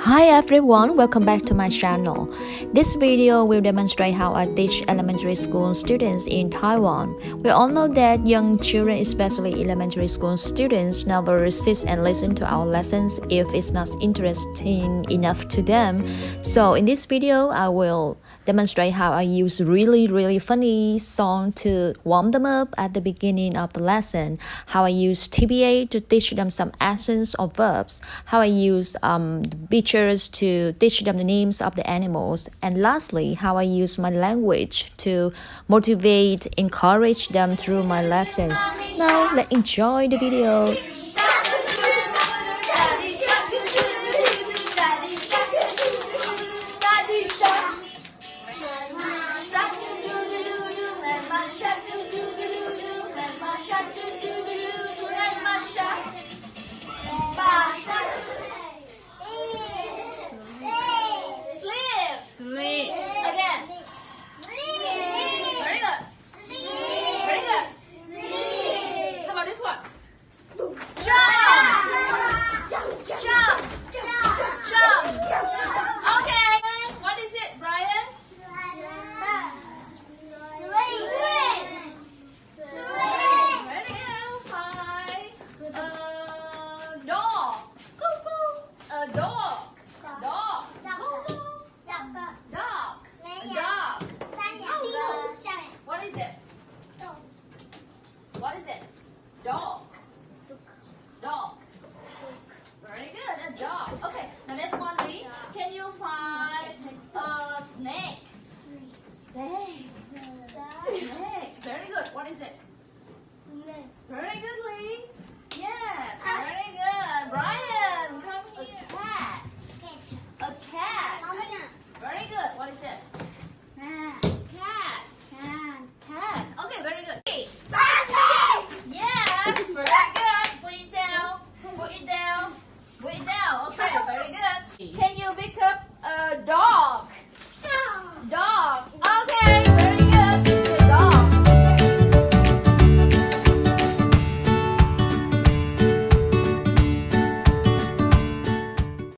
Hi everyone, welcome back to my channel. This video will demonstrate how I teach elementary school students in Taiwan. We all know that young children, especially elementary school students, never sit and listen to our lessons if it's not interesting enough to them. So in this video, I will demonstrate how I use really funny song to warm them up at the beginning of the lesson, how I use TBA to teach them some actions or verbs, how I use pictures to teach them the names of the animals, and lastly, how I use my language to motivate, encourage them through my lessons. Now, let's enjoy the video. What is it? Dog. Dog. Very good. A dog. Okay. Now next one, Lee. Can you find a snake? Snake. Snake. Very good. What is it? Very good, Lee. Yes. Very good. Brian, come here. A cat. A cat. Very good. What is it? Cat. Cat. Okay. Very good. Yes, very good. Put it down. Put it down. Put it down. Okay, very good. Can you pick up a dog?